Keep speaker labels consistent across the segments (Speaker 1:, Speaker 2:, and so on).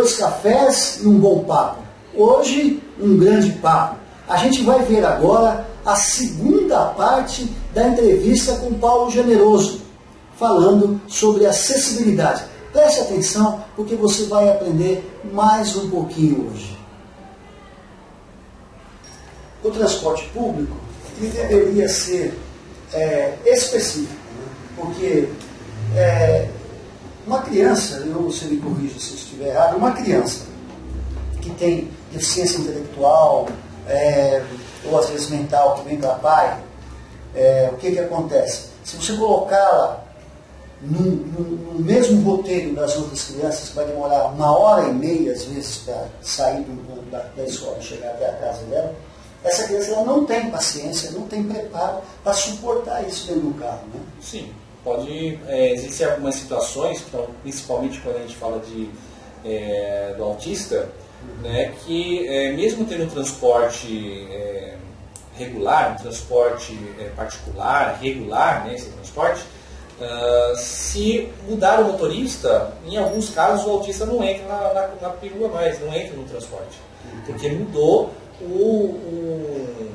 Speaker 1: dois cafés e um bom papo. Hoje, um grande papo. A gente vai ver agora a segunda parte da entrevista com Paulo Generoso, falando sobre acessibilidade. Preste atenção, porque você vai aprender mais um pouquinho hoje. O transporte público ele deveria ser específico, né? Porque uma criança, você me corrija se eu estiver errado, uma criança que tem deficiência intelectual, ou às vezes mental, que vem para pai, o que acontece? Se você colocá-la no mesmo roteiro das outras crianças, vai demorar 1h30 às vezes para sair da escola e chegar até a casa dela, essa criança ela não tem paciência, não tem preparo para suportar isso dentro do carro, né?
Speaker 2: Sim, pode existir algumas situações, principalmente quando a gente fala do autista, né, que mesmo tendo um transporte regular, um transporte particular, regular, né, esse transporte, se mudar o motorista, em alguns casos o autista não entra na perua mais, não entra no transporte, porque mudou o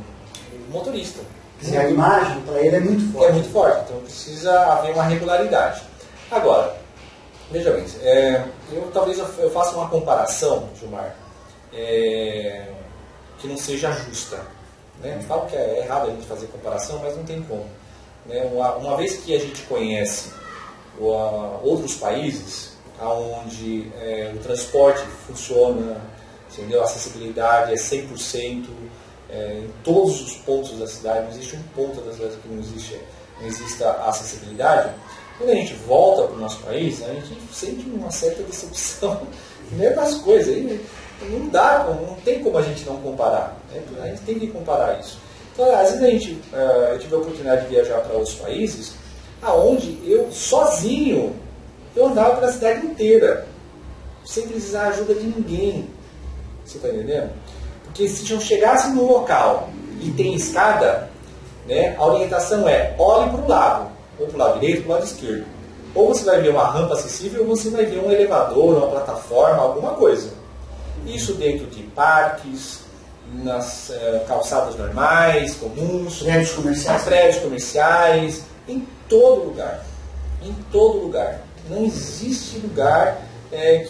Speaker 2: motorista.
Speaker 1: Quer dizer, a imagem para ele é muito forte.
Speaker 2: É muito forte, então precisa haver uma regularidade. Agora, veja bem, talvez eu faça uma comparação, Gilmar, que não seja justa. Né? Eu falo que é errado a gente fazer comparação, mas não tem como. Né? Uma vez que a gente conhece outros países onde o transporte funciona, entendeu? A acessibilidade é 100%, em todos os pontos da cidade, não existe um ponto da cidade que não exista acessibilidade. Quando a gente volta para o nosso país, a gente sente uma certa decepção nas coisas. Não tem como a gente não comparar. Né? A gente tem que comparar isso. Então, às vezes eu tive a oportunidade de viajar para outros países, aonde eu sozinho eu andava pela cidade inteira, sem precisar da ajuda de ninguém. Você está entendendo? Porque se eu chegasse no local e tem escada, né, a orientação é olhe para o lado, ou para o lado direito ou para o lado esquerdo. Ou você vai ver uma rampa acessível, ou você vai ver um elevador, uma plataforma, alguma coisa. Isso dentro de parques, nas calçadas normais, comuns, prédios comerciais, em todo lugar. Em todo lugar. Não existe lugar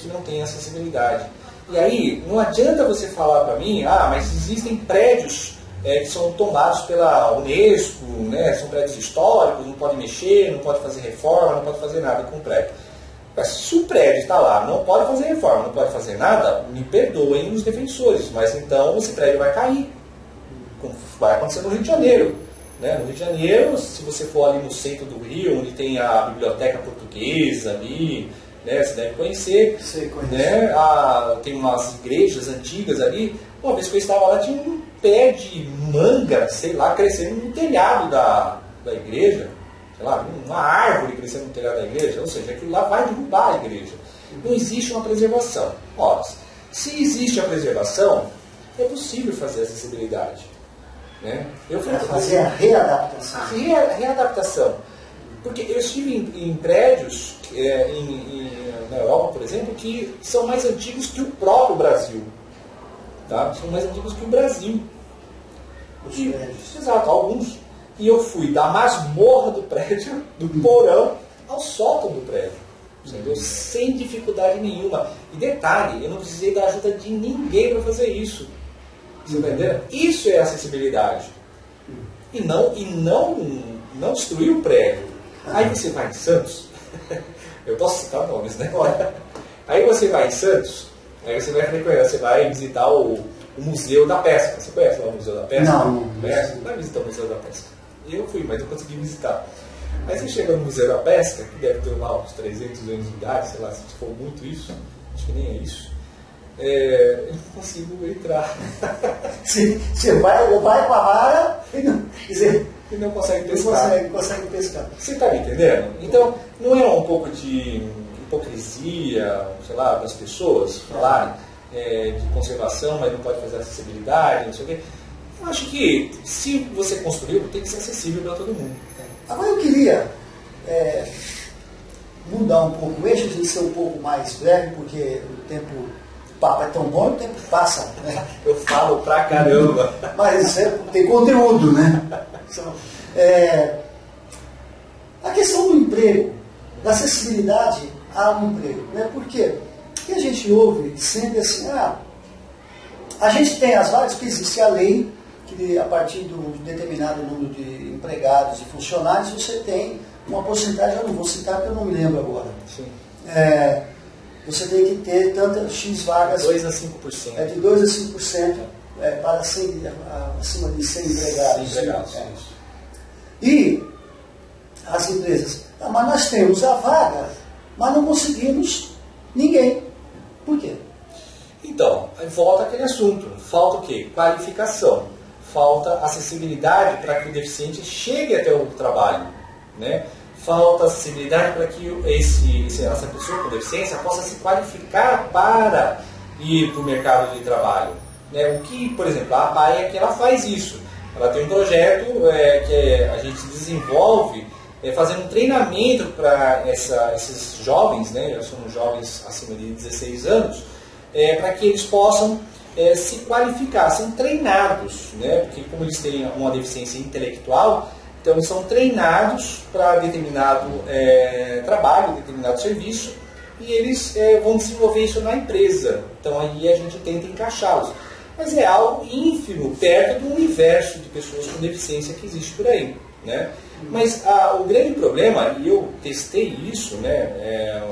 Speaker 2: que não tenha acessibilidade. E aí, não adianta você falar para mim, mas existem prédios que são tombados pela Unesco, né, são prédios históricos, não pode mexer, não pode fazer reforma, não pode fazer nada com o prédio. Mas se o prédio está lá, não pode fazer reforma, não pode fazer nada, me perdoem os defensores, mas então esse prédio vai cair. Como vai acontecer no Rio de Janeiro. Né? No Rio de Janeiro, se você for ali no centro do Rio, onde tem a biblioteca portuguesa ali, né, você deve conhecer. Né? Tem umas igrejas antigas ali. Uma vez que eu estava lá, tinha um pé de manga, sei lá, crescendo no telhado da igreja. Sei lá, uma árvore crescendo no telhado da igreja. Ou seja, aquilo lá vai derrubar a igreja. Não existe uma preservação. Ora, se existe a preservação, é possível fazer acessibilidade. Né?
Speaker 1: Fazer a readaptação.
Speaker 2: Readaptação. Porque eu estive em prédios na Europa, por exemplo, que são mais antigos que o próprio Brasil. Tá? São mais antigos que o Brasil.
Speaker 1: Os prédios.
Speaker 2: Exato, alguns. E eu fui da masmorra do prédio, do porão, ao sótão do prédio. Entendeu? Sem dificuldade nenhuma. E detalhe, eu não precisei da ajuda de ninguém para fazer isso. Você está entendendo? Isso é acessibilidade. E não destruir o prédio. Aí você vai em Santos, eu posso citar nomes, né? Aí você vai em Santos, aí você vai frequentar, você vai visitar o Museu da Pesca. Você conhece lá o Museu da Pesca?
Speaker 1: Não.
Speaker 2: Conhece? Vai visitar o Museu da Pesca. Eu fui, mas não consegui visitar. Aí você chega no Museu da Pesca, que deve ter lá uns 300 anos de idade, sei lá, se for muito isso, acho que nem é isso. Eu não consigo entrar.
Speaker 1: Você vai com a vara
Speaker 2: e não consegue pescar.
Speaker 1: Não consegue pescar.
Speaker 2: Você está me entendendo? Então, não é um pouco de hipocrisia, sei lá, das pessoas falarem de conservação, mas não pode fazer acessibilidade, não sei o quê. Eu acho que, se você construiu, tem que ser acessível para todo mundo.
Speaker 1: Agora eu queria mudar um pouco o eixo, a gente ser um pouco mais breve, porque o tempo papo é tão bom, o tempo passa. Né?
Speaker 2: Eu falo pra caramba.
Speaker 1: Mas tem conteúdo, né? A questão do emprego, da acessibilidade ao emprego. Né? Por quê? Porque a gente ouve sempre assim, a gente tem as vagas, que existe a lei, que a partir de um determinado número de empregados e funcionários, você tem uma porcentagem, eu não vou citar porque eu não me lembro agora.
Speaker 2: Sim.
Speaker 1: Você tem que ter tantas X vagas.
Speaker 2: 2 a 5%.
Speaker 1: De 2 a 5% para acima de 100 empregados.
Speaker 2: 100 empregados.
Speaker 1: E as empresas, mas nós temos a vaga, mas não conseguimos ninguém. Por quê?
Speaker 2: Então, volta aquele assunto. Falta o quê? Qualificação. Falta acessibilidade para que o deficiente chegue até o trabalho. Né? Falta acessibilidade para que essa pessoa com deficiência possa se qualificar para ir para o mercado de trabalho. Né? O que, por exemplo, a APAE é que ela faz isso. Ela tem um projeto que a gente desenvolve fazendo um treinamento para esses jovens, né? Já são jovens acima de 16 anos, para que eles possam se qualificar, são treinados, né? Porque como eles têm uma deficiência intelectual, então eles são treinados para determinado trabalho, determinado serviço, e eles vão desenvolver isso na empresa. Então aí a gente tenta encaixá-los. Mas é algo ínfimo, perto do universo de pessoas com deficiência que existe por aí. Né? Mas o grande problema, e eu testei isso, né,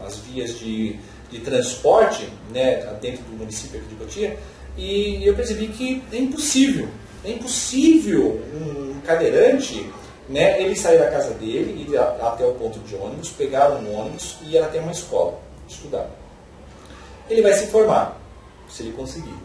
Speaker 2: as vias de transporte, né, dentro do município aqui de Cotia, e eu percebi que é impossível. É impossível um cadeirante, né, ele sair da casa dele, ir até o ponto de ônibus, pegar um ônibus e ir até uma escola, estudar. Ele vai se formar, se ele conseguir.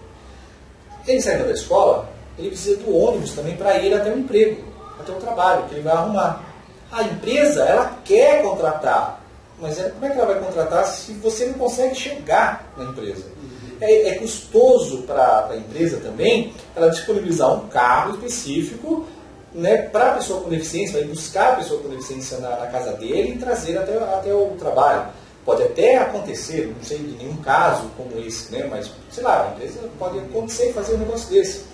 Speaker 2: Ele saindo da escola, ele precisa do ônibus também para ir até o emprego, até o trabalho que ele vai arrumar. A empresa, ela quer contratar, mas como é que ela vai contratar se você não consegue chegar na empresa? É custoso para a empresa também ela disponibilizar um carro específico, né, para a pessoa com deficiência, vai buscar a pessoa com deficiência na casa dele e trazer até o trabalho. Pode até acontecer, não sei de nenhum caso como esse, né, mas sei lá, a empresa pode acontecer e fazer um negócio desse.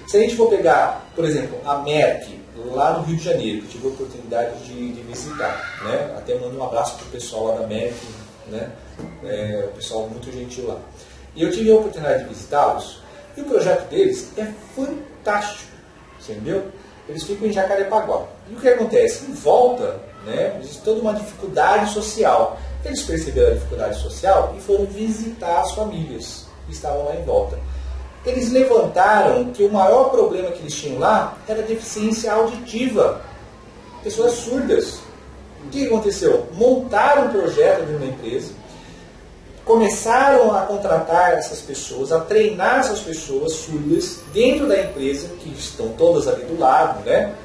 Speaker 2: Se a gente for pegar, por exemplo, a Merck, lá no Rio de Janeiro, que tive a oportunidade de visitar, né, até mando um abraço para o pessoal lá da Merck, né, o pessoal muito gentil lá. E eu tive a oportunidade de visitá-los, e o projeto deles é fantástico, entendeu? Eles ficam em Jacarepaguá. E o que acontece? Em volta, né, existe toda uma dificuldade social. Eles perceberam a dificuldade social e foram visitar as famílias que estavam lá em volta. Eles levantaram que o maior problema que eles tinham lá era a deficiência auditiva. Pessoas surdas. O que aconteceu? Montaram um projeto de uma empresa, começaram a contratar essas pessoas, a treinar essas pessoas surdas dentro da empresa, que estão todas ali do lado, né,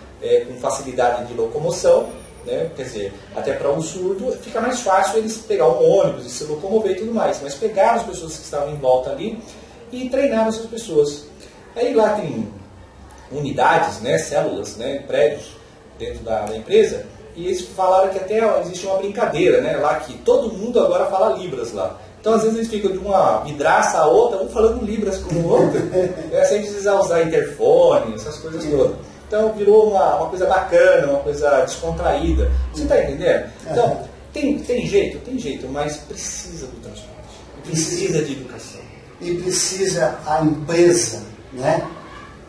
Speaker 2: com facilidade de locomoção, né, quer dizer, até para um surdo fica mais fácil eles pegar um ônibus e se locomover e tudo mais, mas pegaram as pessoas que estavam em volta ali e treinaram essas pessoas. Aí lá tem unidades, né, células, né, prédios dentro da empresa, e eles falaram que até existe uma brincadeira, né, lá que todo mundo agora fala Libras lá. Então, às vezes, eles ficam de uma vidraça a outra, um falando Libras com o outro, sem precisar usar interfone, essas coisas todas. Então, virou uma coisa bacana, uma coisa descontraída. Você está entendendo? Então, tem jeito, mas precisa do transporte. Precisa de educação.
Speaker 1: E precisa a empresa, né?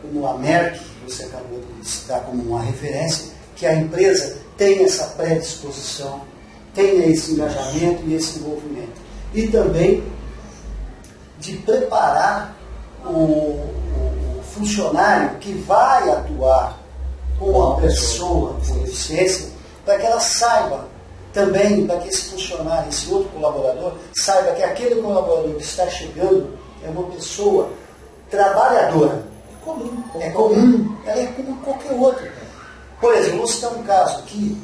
Speaker 1: Como a Merck, você acabou de citar como uma referência, que a empresa tem essa predisposição, tem esse engajamento e esse envolvimento. E também de preparar o funcionário que vai atuar com a pessoa com deficiência, para que ela saiba também, para que esse funcionário, esse outro colaborador, saiba que aquele colaborador que está chegando é uma pessoa trabalhadora. É comum, ela é como qualquer outra. Por exemplo, vou citar um caso aqui,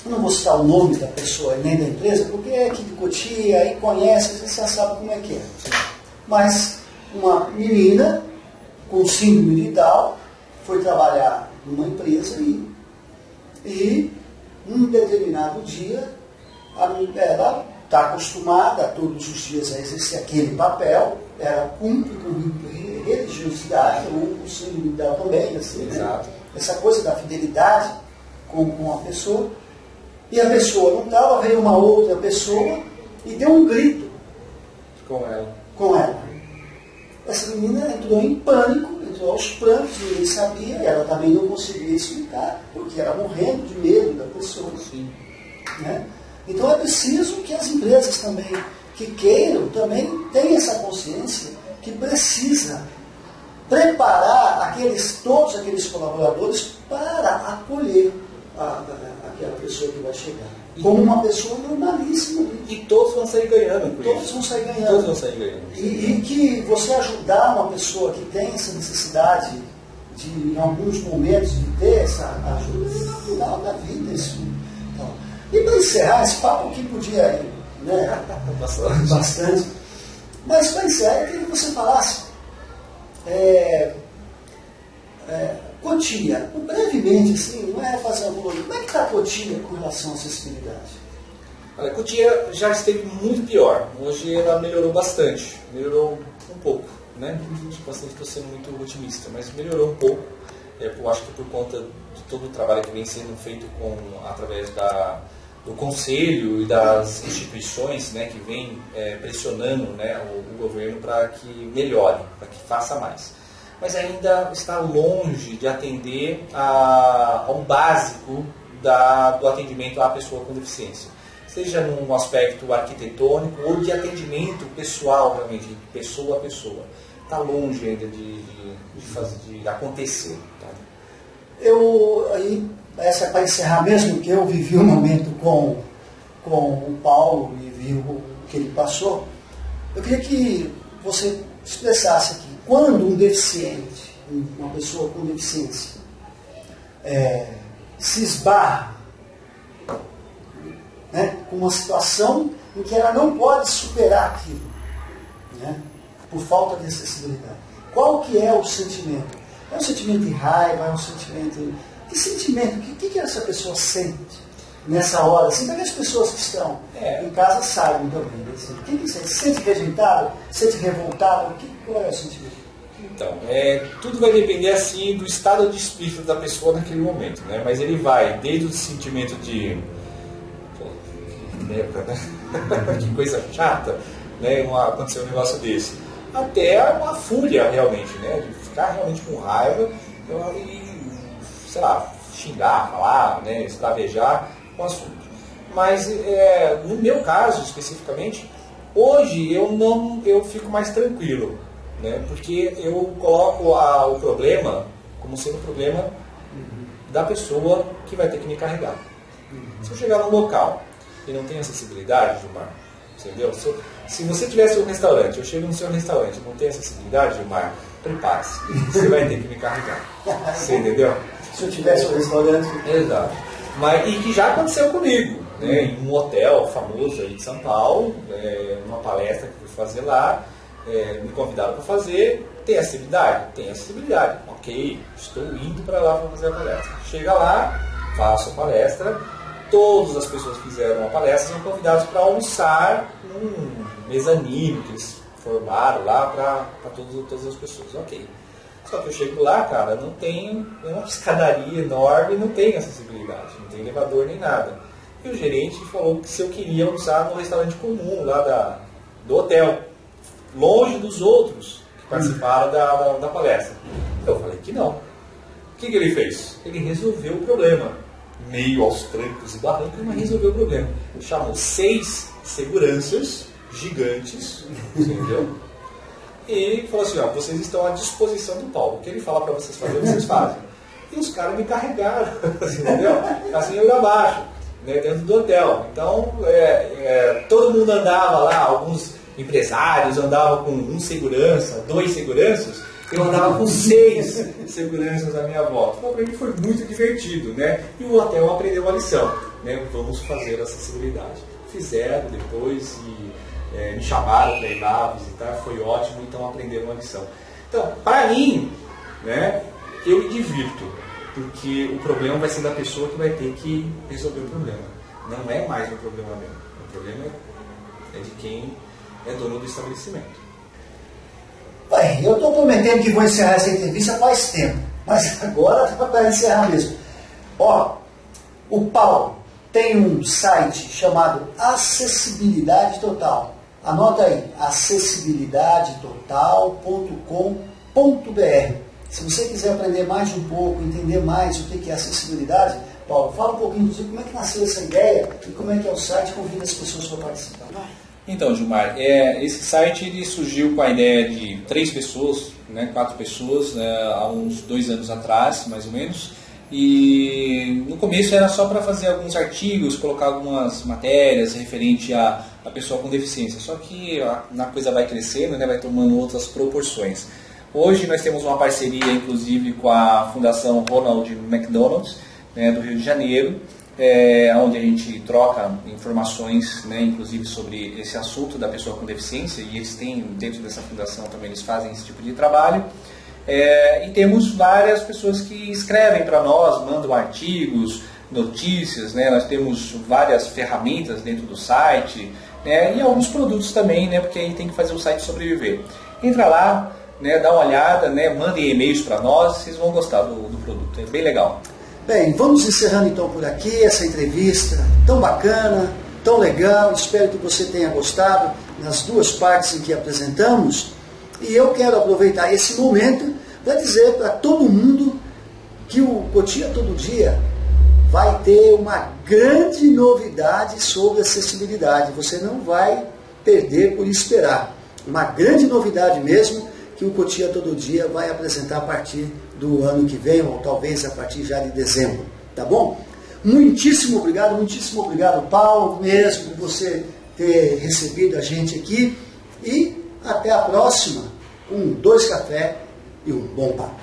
Speaker 1: eu não vou citar o nome da pessoa nem da empresa, porque é aqui de Cotia, aí conhece, você já sabe como é que é. Mas uma menina com síndrome de Down foi trabalhar numa empresa e num determinado dia ela está acostumada todos os dias a exercer aquele papel, ela cumpre com religiosidade, ou o sangue militar também, assim, né? Essa coisa da fidelidade com a pessoa. E a pessoa não estava, veio uma outra pessoa e deu um grito com ela. Essa menina entrou em pânico, entrou aos prantos, ninguém sabia, ela também não conseguia explicar, porque era morrendo de medo da pessoa.
Speaker 2: Sim.
Speaker 1: Né? Então é preciso que as empresas também, que queiram, também tenham essa consciência que precisa preparar todos aqueles colaboradores para acolher aquela pessoa que vai chegar. Como uma pessoa normalíssima.
Speaker 2: E todos vão sair ganhando com
Speaker 1: todos
Speaker 2: isso.
Speaker 1: Vão sair ganhando.
Speaker 2: Todos vão sair ganhando.
Speaker 1: E que você ajudar uma pessoa que tem essa necessidade de, em alguns momentos, de ter essa ajuda, é natural da vida isso. Então, e para encerrar, esse papo aqui podia ir, né? Bastante. Mas para encerrar, eu queria que você falasse Cotia, brevemente, assim, não é fazer uma como é que está a Cotia com relação à acessibilidade?
Speaker 2: A Cotia já esteve muito pior. Hoje ela melhorou bastante. Melhorou um pouco, né? Bastante, estou sendo muito otimista, mas melhorou um pouco. Eu acho que por conta de todo o trabalho que vem sendo feito através do Conselho e das instituições, né, que vem pressionando, né, o governo para que melhore, para que faça mais. Mas ainda está longe de atender ao básico do atendimento à pessoa com deficiência. Seja num aspecto arquitetônico ou de atendimento pessoal, realmente, de pessoa a pessoa. Está longe ainda de acontecer. Tá?
Speaker 1: Essa é para encerrar mesmo, que eu vivi um momento com o Paulo e vi o que ele passou. Eu queria que você expressasse aqui, quando um deficiente, uma pessoa com deficiência, se esbarra, né, com uma situação em que ela não pode superar aquilo, né, por falta de acessibilidade. Qual que é o sentimento? É um sentimento de raiva, é um sentimento... Que sentimento? O que essa pessoa sente nessa hora? Assim, para que as pessoas que estão em casa saibam também. Assim, o que sente? Se sente rejeitado? Se sente revoltado? Qual é o sentimento?
Speaker 2: Então, tudo vai depender assim do estado de espírito da pessoa naquele momento, né? Mas ele vai desde o sentimento de... que merda, né? Que coisa chata, né? Aconteceu um negócio desse. Até uma fúria realmente, né? De ficar realmente com raiva e, sei lá, xingar, falar, né? Escravejar com o assunto. Mas no meu caso especificamente, hoje eu fico mais tranquilo, né? Porque eu coloco o problema como sendo o problema da pessoa que vai ter que me carregar. Se eu chegar num local e não tem acessibilidade, Gilmar, entendeu? Se você tivesse um restaurante, eu chego no seu restaurante e não tem acessibilidade, Gilmar, prepare-se, você vai ter que me carregar. Você entendeu?
Speaker 1: Se eu tivesse um restaurante...
Speaker 2: Exato. E que já aconteceu comigo, né? Em um hotel famoso aí de São Paulo, numa palestra que eu fui fazer lá, me convidaram para fazer. Tem acessibilidade? Tem acessibilidade. Ok, estou indo para lá para fazer a palestra. Chega lá, faço a palestra, todas as pessoas que fizeram a palestra são convidados para almoçar num mezanino que eles formaram lá para todas as pessoas. Ok. Só que eu chego lá, cara, não tem uma escadaria enorme, não tem acessibilidade, não tem elevador nem nada. E o gerente falou que se eu queria almoçar no restaurante comum lá do hotel, longe dos outros que participaram da palestra. Eu falei que não. O que ele fez? Ele resolveu o problema. Meio aos trancos e barrancos, mas resolveu o problema. Chamou 6 seguranças gigantes, entendeu? E falou assim, vocês estão à disposição do Paulo. O que ele fala para vocês fazerem, vocês fazem. E os caras me carregaram, entendeu? Assim eu abaixo, né, dentro do hotel. Então, todo mundo andava lá, alguns empresários andavam com um segurança, 2 seguranças, eu andava com 6 seguranças à minha volta. Então, para mim foi muito divertido, né? E o hotel aprendeu a lição, né? Vamos fazer acessibilidade. Fizeram depois e me chamaram para ir lá visitar, foi ótimo, então aprenderam a lição. Então, para mim, né, eu me divirto, porque o problema vai ser da pessoa que vai ter que resolver o problema. Não é mais um problema meu. O problema é de quem é dono do estabelecimento.
Speaker 1: Bem, eu estou prometendo que vou encerrar essa entrevista faz tempo, mas agora está para encerrar mesmo. Ó, o Paulo tem um site chamado Acessibilidade Total. Anota aí, acessibilidadetotal.com.br. Se você quiser aprender mais um pouco, entender mais o que é acessibilidade, Paulo, fala um pouquinho de como é que nasceu essa ideia e como é que é o site, convida as pessoas para participar.
Speaker 2: Então, Gilmar, esse site ele surgiu com a ideia de 3 pessoas, 4 pessoas, há uns 2 anos atrás, mais ou menos. E no começo era só para fazer alguns artigos, colocar algumas matérias referente a pessoa com deficiência. Só que a coisa vai crescendo, vai tomando outras proporções. Hoje nós temos uma parceria, inclusive, com a Fundação Ronald McDonald, do Rio de Janeiro, onde a gente troca informações, inclusive sobre esse assunto da pessoa com deficiência, e eles têm, dentro dessa fundação também, eles fazem esse tipo de trabalho. E temos várias pessoas que escrevem para nós, mandam artigos, notícias, nós temos várias ferramentas dentro do site, e alguns produtos também, porque aí tem que fazer o site sobreviver. Entra lá, dá uma olhada, mandem e-mails para nós, vocês vão gostar do produto, é bem legal.
Speaker 1: Bem, vamos encerrando então por aqui essa entrevista tão bacana, tão legal. Espero que você tenha gostado nas 2 partes em que apresentamos. E eu quero aproveitar esse momento para dizer para todo mundo que o Cotia Todo Dia vai ter uma grande novidade sobre acessibilidade. Você não vai perder por esperar. Uma grande novidade mesmo que o Cotia Todo Dia vai apresentar a partir do ano que vem, ou talvez a partir já de dezembro. Tá bom? Muitíssimo obrigado, Paulo, mesmo por você ter recebido a gente aqui. E até a próxima, com 2 cafés e um bom papo.